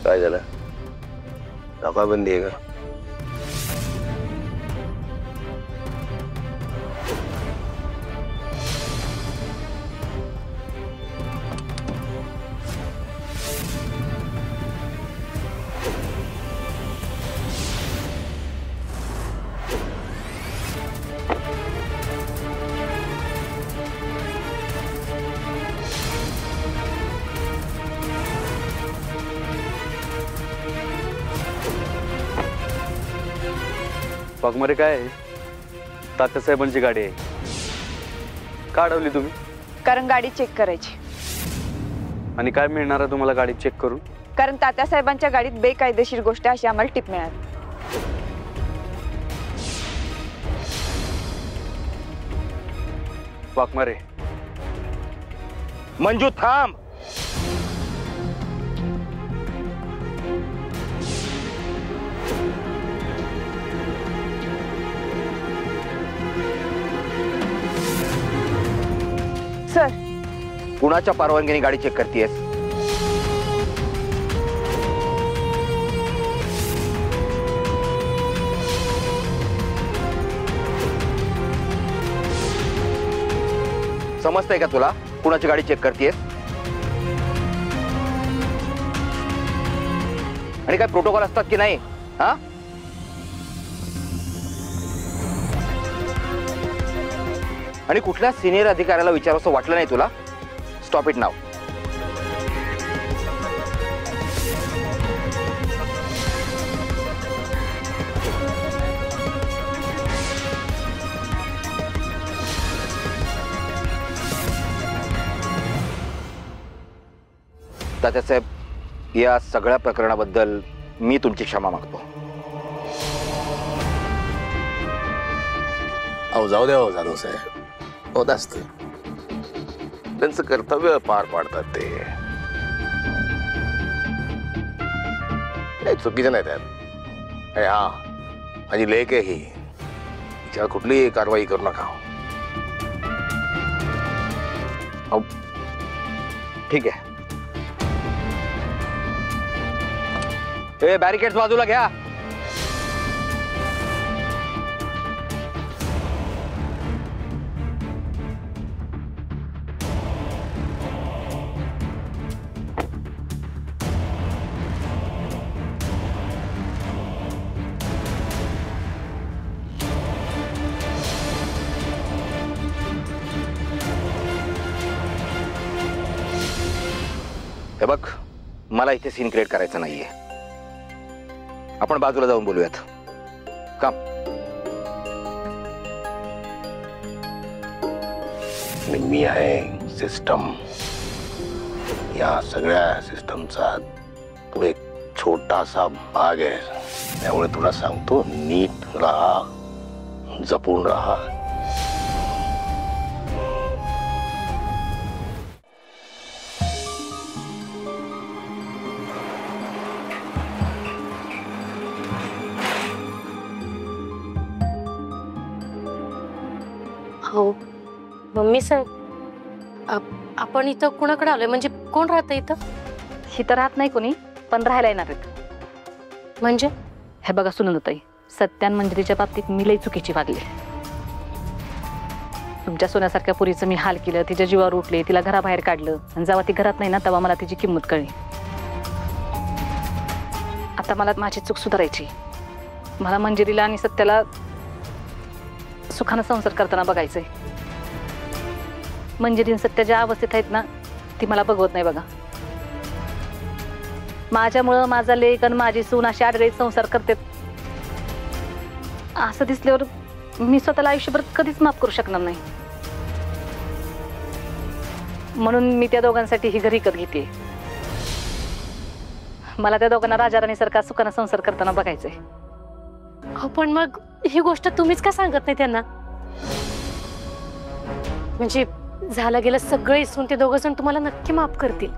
काय झालं? नाकाबंदी आहे का? वाघमारे काय आहे? तात्यासाहेबांची गाडी आहे. का अडवली तुम्ही? कारण गाडी चेक करायची. आणि काय मिळणार आहे तुम्हाला गाडी चेक करून? कारण तात्यासाहेबांच्या गाडीत बेकायदेशीर गोष्ट अशी आम्हाला टिप मिळाली. वाघमारे. मंजू थांब. सर, कुणाच्या परवानगीने गाडी चेक करतेयस? समजतंय का तुला कुणाची गाडी चेक करतेयस? आणि काय प्रोटोकॉल असतात की नाही? हा, आणि कुठल्या सिनियर अधिकाऱ्याला विचारावं वाटलं नाही तुला? स्टॉप इट नाव. तात्यासाहेब, या सगळ्या प्रकरणाबद्दल मी तुमची क्षमा मागतो. अहो जाऊ द्या जाधव साहेब, होत असते. त्यांचं कर्तव्य पार पाडतात ते, काही चुकीचं नाही त्यात. आणि हा, माझी लेक आहे ही, तिच्यावर कुठलीही कारवाई करू नका. ठीक आहे. ए, बॅरिकेड्स बाजूला घ्या. हे बघ, मला इथे सीन क्रिएट करायचं नाहीये. आपण बाजूला जाऊन बोलूयात. काम. मी आहे सिस्टम. या सगळ्या सिस्टमचा तू एक छोटासा भाग आहे. त्यामुळे तुला सांगतो, नीट राहा, जपून राहा. हो मम्मी साहेब, आपण इथं कुणाकडे आलोय? म्हणजे कोण राहतं इथं? इथं राहत नाही कोणी, पण राहायला येणार आहेत. म्हणजे हे बघा सुनंदाताई, सत्यान मंजिरीच्या बाबतीत मी लई चुकीची वागली. तुमच्या सोन्यासारख्या पुरीचं मी हाल केलं, तिच्या जीवावर उठले, तिला घराबाहेर काढलं, आणि जेव्हा ती घरात नाही ना तेव्हा मला तिची किंमत कळली. आता मला माझी चूक सुधारायची. मला मंजिरीला आणि सत्याला सुखानं संसार करताना बघायचंय. मंजिरीन सत्या ज्या अवस्थेत आहेत ना, ती मला बघवत नाही बघा. माझ्यामुळं माझा लेक आणि माझी सून अशी आडगळीत संसार करते, असं दिसल्यावर मी स्वतःला आयुष्यभर कधीच माफ करू शकणार नाही. म्हणून मी त्या दोघांसाठी ही घर विकत घेते. मला त्या दोघांना राजा राणीसारखा सुखानं संसार करताना बघायचंय. हो, पण मग ही गोष्ट तुम्हीच का सांगत नाही त्यांना? म्हणजे झालं गेलं सगळं इसून ते दोघं जण तुम्हाला नक्की माफ करतील.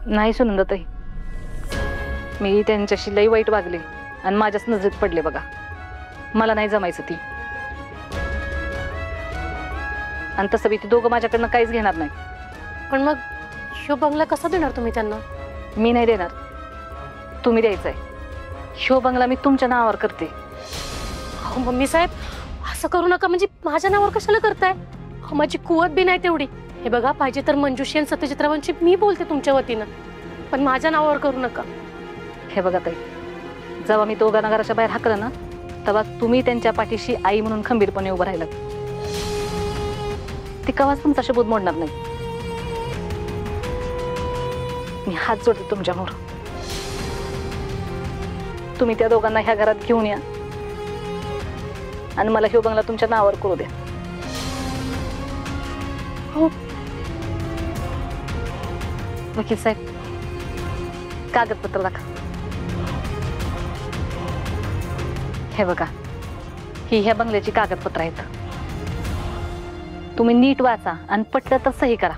नाही सुनंदाताई, मी त्यांच्याशी लई वाईट वागले आणि माझ्याच नजरेत पडले बघा. मला नाही जमायचं ती. आणि तसं बी ती दोघं माझ्याकडनं काहीच घेणार नाही. पण मग ह्यो बंगला कसा देणार तुम्ही त्यांना? मी नाही देणार. तुम्ही द्यायचंय. ह्यो बंगला मी तुमच्या नावावर करते. अहो मम्मी साहेब, असं करू नका. म्हणजे माझ्या नावावर कशाला करताय? अहो, माझी कुवत बी नाही तेवढी. हे बघा, पाहिजे तर मंजुषी आणि सत्यजित्रावांची मी बोलते तुमच्या वतीनं, पण माझ्या नावावर करू नका. हे बघा ताई, जेव्हा मी दोघांना घराच्या बाहेर हाकलं ना, तेव्हा तुम्ही त्यांच्या पाठीशी आई म्हणून खंबीरपणे उभं राहिलात. ती कवाच तुमचा शब्द मोडणार नाही. मी हात जोडते तुमच्यामोर. तुम्ही त्या दोघांना ह्या घरात घेऊन या आणि मला ह्यो बंगला तुमच्या नावावर करू द्या. हो. वकील साहेब, कागदपत्र दाखवा. हे बघा, ही ह्या बंगल्याची कागदपत्र आहेत. तुम्ही नीट वाचा आणि पटलं तर सही करा.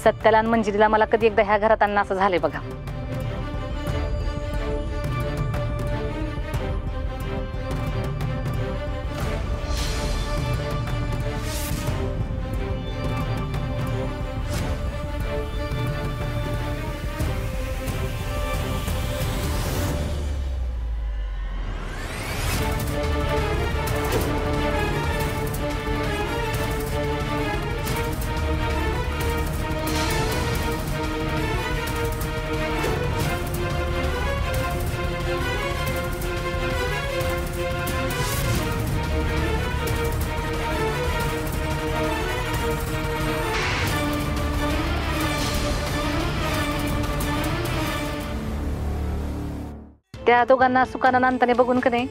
सत्याला आणि मंजिरीला मला कधी एकदा ह्या घरात आणणं असं झालंय बघा. त्या दोघांना सुखानं नांदताना बघून का नाही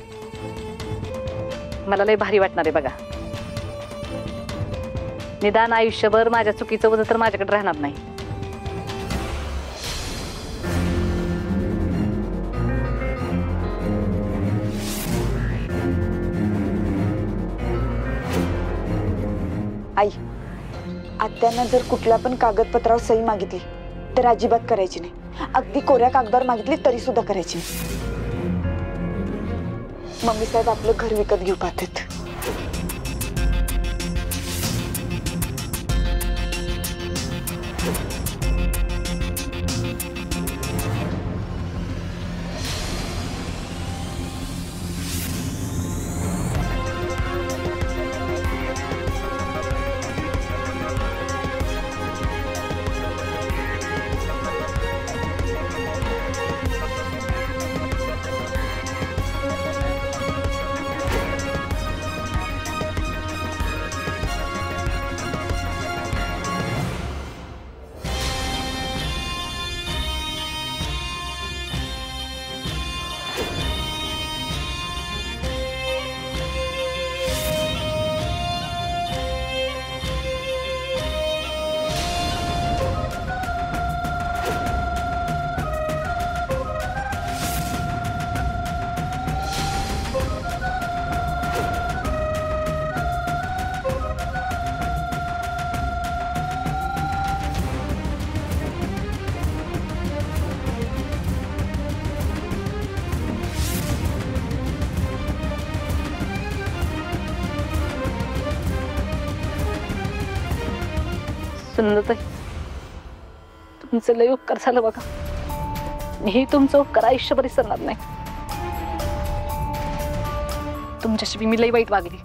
मला लय भारी वाटणार आहे बघा. निदान आयुष्यभर माझ्या चुकीचं वजन तर माझ्याकडे राहणार नाही. आई, आत्यानं जर कुठल्या पण कागदपत्रावर सही मागितली तर अजिबात करायची नाही. अगदी कोऱ्या कागदावर मागितली तरी सुद्धा करायची नाही. मम्मी साहेब आपलं घर विकत घेऊ पाहतात. सुनंदाताई, तुमचं लय उपकार झालं बघा. मी तुमचं उपकार आयुष्यभर विसरणार नाही. तुमच्याशी मी लय वाईट वागली.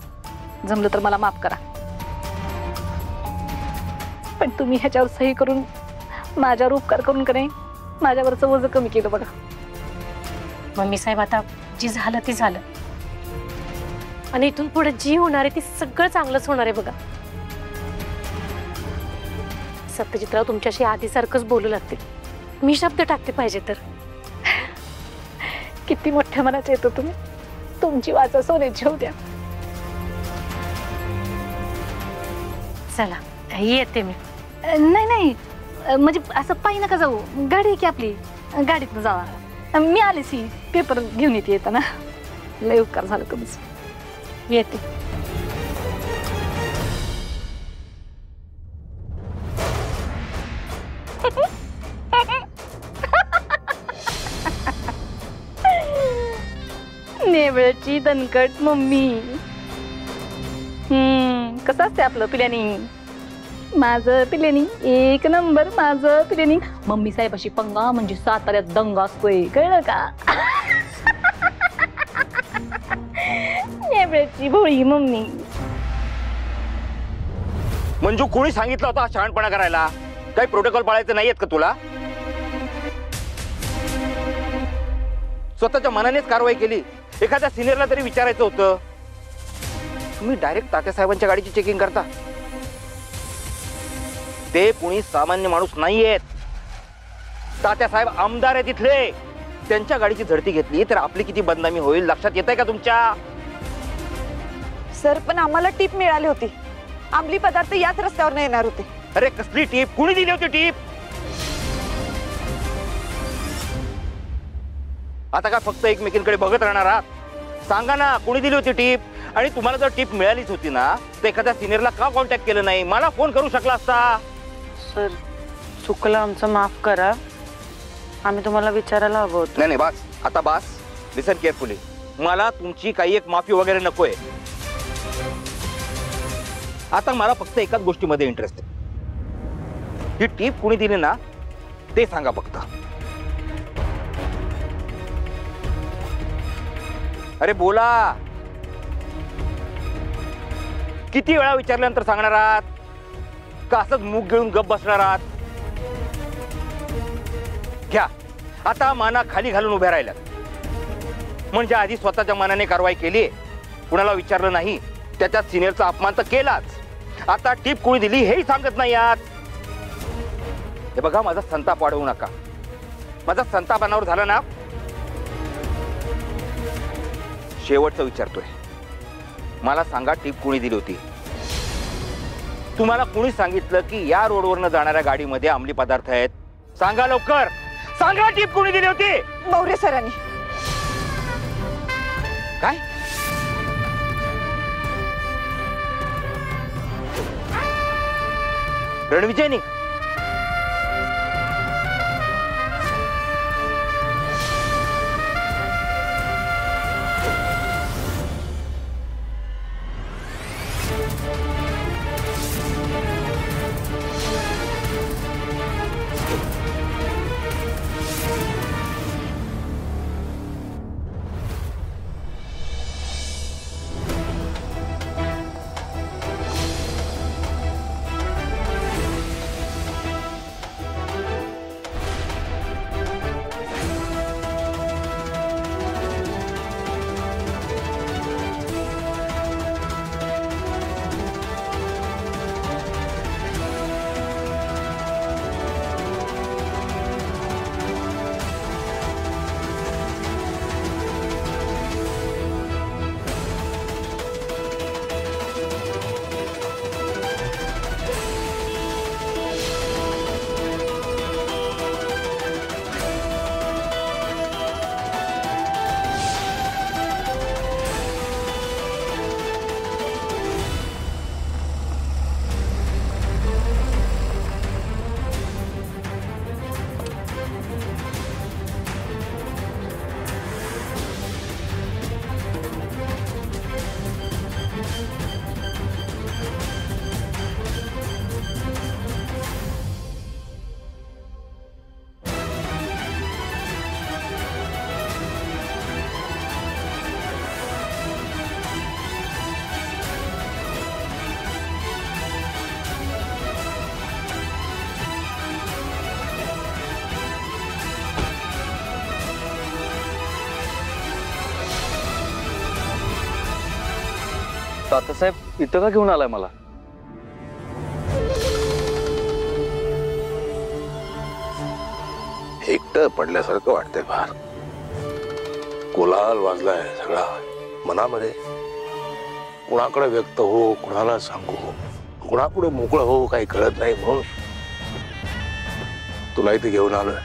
जमलं तर मला माफ करा. पण तुम्ही ह्याच्यावर सही करून माझ्यावर उपकार करून का नाही माझ्यावरचं वजन कमी केलं बघा. मम्मी साहेब, आता जी झालं ते झालं, आणि इथून पुढे जी होणार आहे ती सगळं चांगलंच होणार आहे बघा. सत्यजितराव तुमच्याशी आधीसारखंच बोलू लागतील. मी शब्द टाकते पाहिजे तर. किती मोठ्या मनाचे येतो तुम्ही. तुमची वाचा सोन्याची होऊ द्या. चला येते मी. नाही नाही, म्हणजे असं पायी नका जाऊ. गाडी आहे की आपली, गाडीतनं जावा. मी आलेच ही पेपर घेऊन येते येताना. लय उपकार झालं तुमचं. येते. नेवळची दणकट मम्मी. कसं असते आपलं पिल्यानी. माझं प्लॅनिंग एक नंबर, माझं प्लॅनिंग. मम्मी साहेबाशी पंगा म्हणजे साताऱ्यात दंगा असतोय, कळलं का? नेबळ्याची भोळी मम्मी. मंजू, कोणी सांगितलं होतं हा शहाणपणा करायला? काही प्रोटोकॉल पाळायचे नाहीयेत का तुला? स्वतःच्या मनानेच कारवाई केली. एखाद्या सिनियरला तरी विचारायचं होतं. तुम्ही डायरेक्ट तात्यासाहेबांच्या गाडीची चेकिंग करता. ते कोणी सामान्य माणूस नाहीयेत. तात्यासाहेब आमदार आहेत तिथले. त्यांच्या गाडीची झडती घेतली तर आपली किती बदनामी होईल लक्षात येत आहे का तुमच्या? सर, पण आम्हाला टीप मिळाली होती. अंमली पदार्थ याच रस्त्यावर येणार होते. अरे कसली टीप? कुणी दिली होती टीप? आता काय फक्त एकमेकींकडे बघत राहणार आहात? सांगा ना, कोणी दिली होती टीप? आणि तुम्हाला जर टीप मिळालीच होती ना, तर एखाद्या सिनियरला का कॉन्टॅक्ट केलं नाही? मला फोन करू शकला असता. सर, चुकलं आमचं, माफ करा. आम्ही तुम्हाला विचारायला हवं होतं. नाही नाही, बास आता बास. लिसन केअरफुली. मला तुमची काही एक माफी वगैरे नकोय. आता मला फक्त एकाच गोष्टीमध्ये इंटरेस्ट आहे. ही टीप कुणी दिली ना ते सांगा फक्त. अरे बोला. किती वेळा विचारल्यानंतर सांगणार आहात का असंच मूग गिळून गप बसणार आहात? घ्या, आता माना खाली घालून उभ्या राहिल्यात. म्हणजे आधी स्वतःच्या मनाने कारवाई केली, कुणाला विचारलं नाही, त्याच्या सिनियरचा अपमान तर केलाच. आता टीप कोणी दिली हेही सांगत नाही आहात. हे बघा, माझा संताप वाढवू नका. माझा संताप अनावर झाला ना, शेवटचं विचारतोय. मला सांगा, टीप कोणी दिली होती? तुम्हाला कोणी सांगितलं की या रोडवरनं जाणाऱ्या गाडीमध्ये अंमली पदार्थ आहेत? सांगा लवकर, सांगा, टीप कोणी दिली होती? मौर्य सरांनी. काय? रणविजयनी? तात्यासाहेब इथं का घेऊन आलाय मला? एकटं पडल्यासारखं वाटतंय फार. कोलाहल वाजलाय सगळा मनामध्ये. कुणाकडे व्यक्त हो, कुणाला सांगू, कुणापुढे मोकळं हो, काही कळत नाही. म्हणून तुला इथे घेऊन आलोय.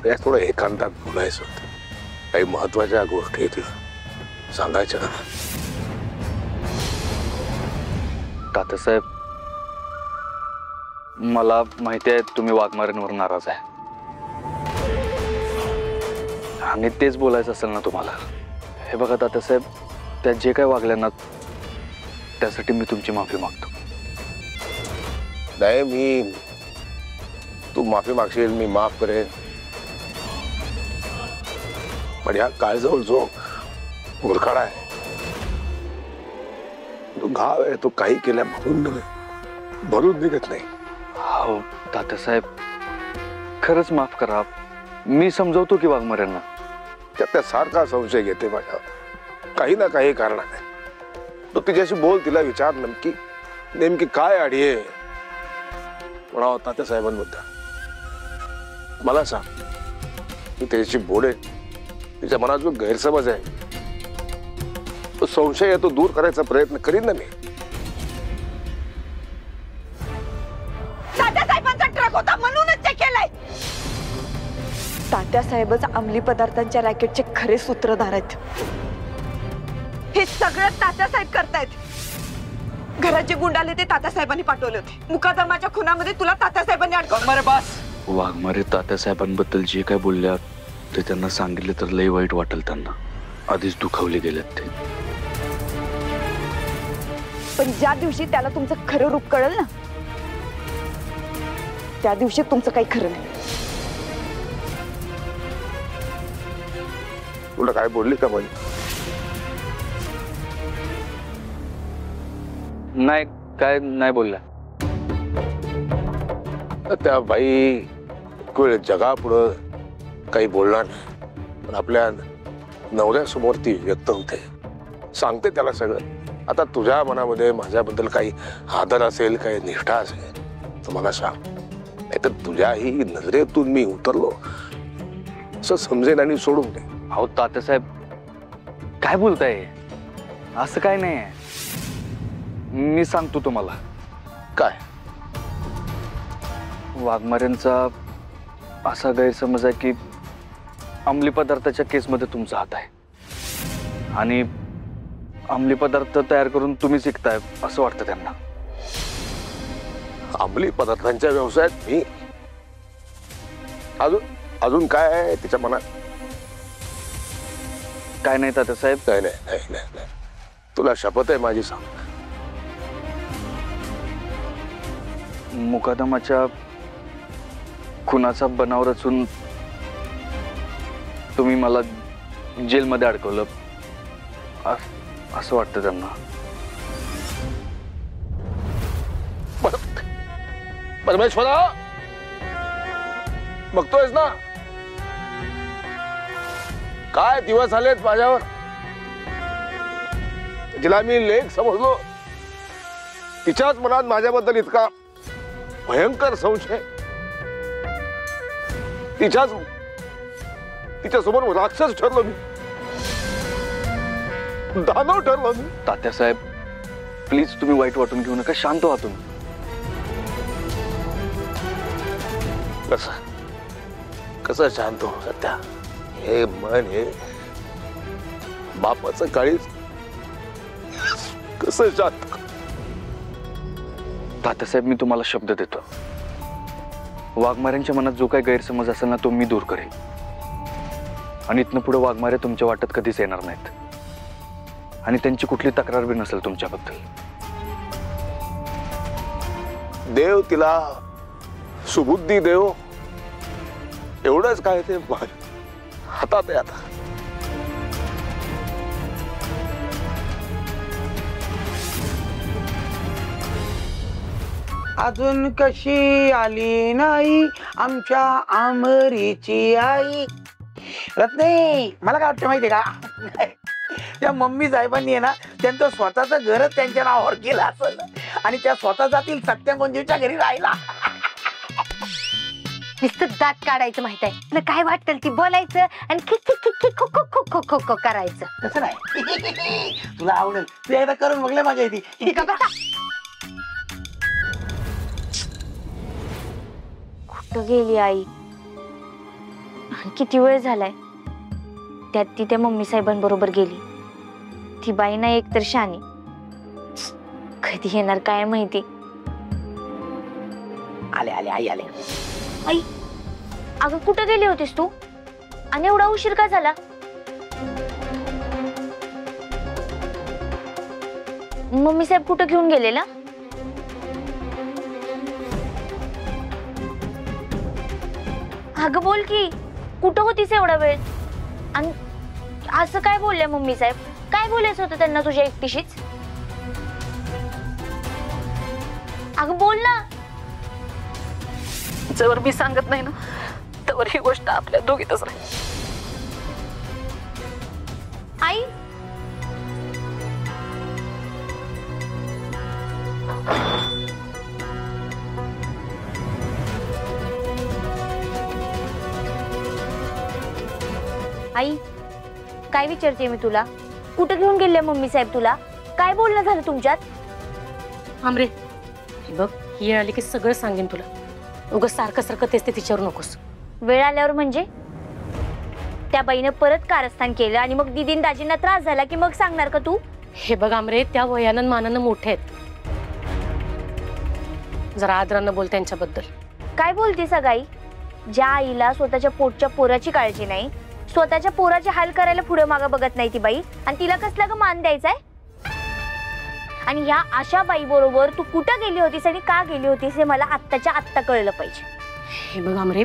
या थोडं एकांतात बोलायचं होतं. काही महत्वाच्या गोष्टी तुला सांगायच्या. तात्यासाहेब, मला माहिती आहे तुम्ही वाघमारेंवर नाराज आहे आणि तेच बोलायचं असेल ना तुम्हाला. हे बघा तात्यासाहेब, त्या जे काय वागल्या ना त्यासाठी मी तुमची माफी मागतो. नाही मी, तू माफी मागशील, मी माफ करेन, पण ह्या काळजवळ जो मुरखाडा आहे, तो घाव आहे, तो काही केल्या भरून निघत नाही. हो तात्यासाहेब, खरंच माफ करा. मी समजवतो की वाघमाऱ्यांना. त्या सारखा संशय घेते माझ्यावर, काही ना काही कारणाने. तो तिच्याशी बोल, तिला विचार नेमकी काय आडी आहे म्हणावं तात्यासाहेबांबद्दल. मला सांग, मी त्याच्याशी बोलेन. तिच्या मनात जो गैरसमज आहे, तो संशय आहे, तो दूर करायचा प्रयत्न करीन ना मी. तात्यासाहेबांचा ट्रक होता म्हणूनच ते केलंय. तात्यासाहेबच अंमली पदार्थांच्या रॅकेटचे खरे सूत्रधार आहेत. हे सगळं तात्यासाहेब करतायत. घरात जे गुंड आले ते तात्यासाहेबांनी पाठवले होते. मुकादमाच्या खुनामध्ये तुला तात्यासाहेबांनी अडकवलं. वाघमारे तात्यासाहेबांबद्दल जे काय बोलल्या ते त्यांना सांगितले तर लय वाईट वाटेल त्यांना. आधीच दुखावले गेलेत ते. पण ज्या दिवशी त्याला तुमचं खरं रूप कळलं ना, त्या दिवशी तुमचं काही खरं नाही. तुला काय बोलली का बाई? नाही, काय नाही बोलल्या. त्या बाई जगापुढं काही बोलणार नाही, पण आपल्या नवऱ्यासमोर ती व्यक्त होते, सांगते त्याला सगळं. आता तुझ्या मनामध्ये माझ्याबद्दल काही आदर असेल, काही निष्ठा असेल तर मला सांग, नाही तर तुझ्याही नजरेतून मी उतरलो असं समजेन आणि सोडून दे. अहो तात्यासाहेब, काय बोलताय? असं काय नाही. मी सांगतो तुम्हाला. काय? वाघमाऱ्यांचा असा गैरसमज आहे की अंमली पदार्थाच्या केसमध्ये तुमचा हात आहे आणि अंमली पदार्थ तयार करून तुम्ही शिकताय असं वाटतं त्यांना. अंमली पदार्थांच्या व्यवसायात मी? अजून काय आहे तिच्या मनात? काय नाही तात्यासाहेब. नाही नाही नाही नाही नाही, तुला शपथ आहे माझी, सांग. मुकादमाच्या खुनाचा बनाव रचून तुम्ही मला जेलमध्ये अडकवलं असं वाटतं त्यांना. परमेश्वरा, बघतोयस ना काय दिवस आलेत माझ्यावर. जिला मी लेख समजलो तिच्याच मनात माझ्याबद्दल इतका भयंकर संशय. तिच्यासमोर राक्षस ठरलो मी, दानव ठरलो मी. तात्यासाहेब, प्लीज तुम्ही वाईट वाटून घेऊ नका, शांत व्हा तुम्ही. कसं शांत हो सध्या? हे मन हे बापाचं काळीच कसं शांत? तात्यासाहेब, मी तुम्हाला शब्द देतो, वाघमाऱ्यांच्या मनात जो काही गैरसमज असेल ना तो मी दूर करेन आणि इथनं पुढे वाघमारे तुमच्या वाटत कधीच येणार नाहीत आणि त्यांची कुठली तक्रार बी नसेल तुमच्याबद्दल. देव तिला सुबुद्धी देव, एवढंच काय ते हातात आहे आता. अजून कशी आली नाही आमच्या आमरीची आई. रत्ने, मला काय वाटतं माहितीये का, त्या मम्मी साहेबांनी आहे ना त्यांचं स्वतःचं घरच त्यांच्या नावावर केलं असेल आणि त्या स्वतः जातील सत्या मंजूच्या घरी राहिला. नुसतं दात काढायचं माहित आहे तुला, काय वाटेल ती बोलायचं आणि खिक खिक खिक खिक खो खो खो खो खो खो करायचं. तसं नाही, तुला आवडेल, तू एकदा करून बघले माझ्या इथे. कुठं गेली आई? किती वेळ झालाय? त्यात ती त्या मम्मी साहेबांबरोबर गेली. ती बाई ना एक तर शानी, कधी येणार काय माहिती. आले आले आई आले. आई, अगं कुठं गेली होतीस तू आणि एवढा उशीर का झाला? मम्मी साहेब कुठं घेऊन गेलेला? अगं बोल की, कुठं होतीस एवढा वेळ? आणि असं काय बोलल्या मम्मी साहेब? काय बोलायचं होतं त्यांना तुझ्या एकटीशीच? अगं बोल ना. जर मी सांगत नाही ना तर ही गोष्ट आपल्या दोघीतच राहील. आई आई काय विचारते मी तुला? कुठं घेऊन गेले मम्मी साहेब तुला? काय बोलणं झालं तुमच्यात? आमरे हे बघ, ही आली की सगळं सांगेन तुला. उगाच सारखं सारखं तेच ते तिच्यावर नकोस. वेळ आल्यावर म्हणजे? त्या बाईनं परत कारस्थान केलं आणि मग दीदीन दाजींना त्रास झाला की मग सांगणार का तू? हे बघ आमरे, त्या वयानं मानानं मोठे आहेत. जरा आदरानं बोल त्यांच्याबद्दल. काय बोलतीस अगाई? ज्या आईला स्वतःच्या पोटच्या पोराची काळजी नाही, स्वतःच्या पोराचे हाल करायला पुढे मागं बघत नाही ती बाई, आणि तिला कसला ग मान द्यायचाय? आणि ह्या अशा बाई बरोबर तू कुठं गेली होतीस आणि का गेली होतीस हे मला आत्ताच्या आत्ता कळलं पाहिजे. हे बघ आमरे,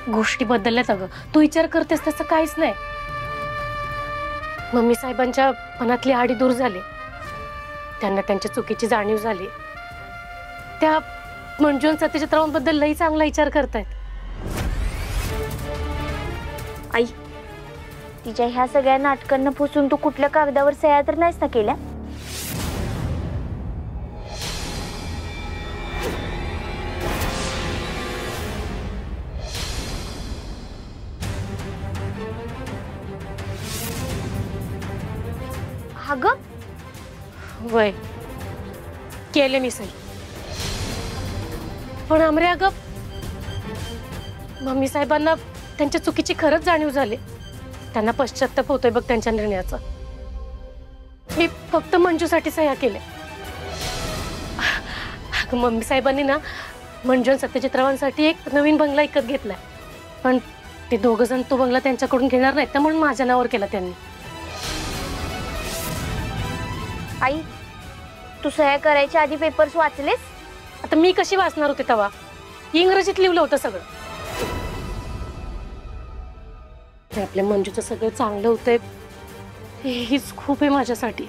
गोष्टी बदलल्यात अगं. तू विचार करतेस तसं काहीच नाही. मम्मी साहेबांच्या मनातली आडी दूर झाली. त्यांना त्यांच्या चुकीची जाणीव झाली. त्या मंजू आणि सत्यजितरावांबद्दल लई चांगला विचार करतायत. आई तिच्या ह्या सगळ्या नाटकांना फसून तू कुठल्या कागदावर सह्या तर नाहीस ना केल्या? अगं वय केले मी सही. पण आमरे अगं, मम्मी साहेबांना त्यांच्या चुकीची खरंच जाणीव झाली. त्यांना पश्चात्ताप होतोय बघ त्यांच्या निर्णयाचा. मी फक्त मंजूसाठी सह्या केल्या. अगं मम्मी साहेबांनी ना मंजू आणि सत्यजितरावांसाठी एक नवीन बंगला विकत घेतलाय. पण ते दोघं जण तो बंगला त्यांच्याकडून घेणार नाहीत, त्यामुळे माझ्या नावावर केला त्यांनी. आई तू सह्या करायच्या आधी पेपर्स वाचलेस? आता मी कशी वाचणार होते तेव्हा? इंग्रजीत लिहिलं होतं सगळं. ते आपल्या मंजूचं सगळं चांगलं होतंय हेच खूप आहे माझ्यासाठी.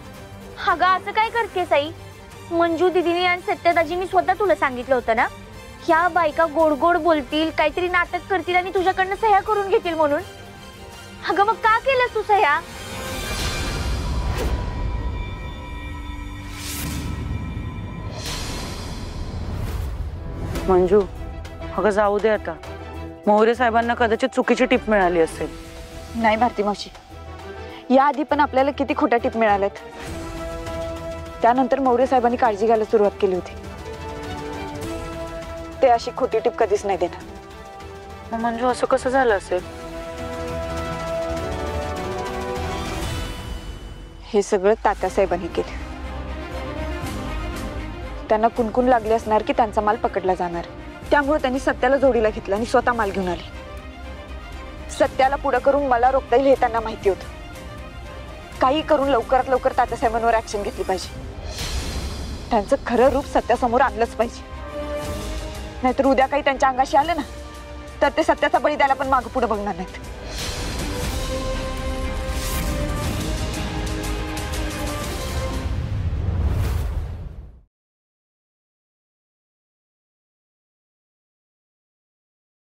अगं असं काय करतेस आई? मंजू दिदीने आणि सत्यदाजींनी स्वतः तुला सांगितलं होतं ना, ह्या बायका गोड गोड बोलतील, काहीतरी नाटक करतील आणि तुझ्याकडनं सह्या करून घेतील म्हणून. अगं मग का केलंस तू सह्या? मंजू अगं जाऊ दे आता. मोहरे साहेबांना कदाचित चुकीची टिप मिळाली असेल. नाही भारती मावशी, याआधी पण आपल्याला किती खोट्या टिप मिळाल्यात. त्यानंतर मोरे साहेबांनी काळजी घ्यायला सुरुवात केली होती. ते अशी खोटी टिप कधीच नाही देणार. मग मंजू असं कसं झालं असेल? हे सगळं तात्यासाहेबांनी केलं. त्यांना कुणकुण लागली असणार की त्यांचा माल पकडला जाणार, त्यामुळे त्यांनी सत्याला जोडीला घेतलं आणि स्वतः माल घेऊन आले. सत्याला पुढे करून मला रोखता येईल हे त्यांना माहिती होतं. काही करून लवकरात लवकर तात्यासाहेबांवर ऍक्शन घेतली पाहिजे. त्यांचं खरं रूप सत्यासमोर आणलंच पाहिजे. नाहीतर उद्या काही त्यांच्या अंगाशी आलं ना तर ते सत्याचा बळी द्यायला पण मागं पुढे बघणार नाहीत.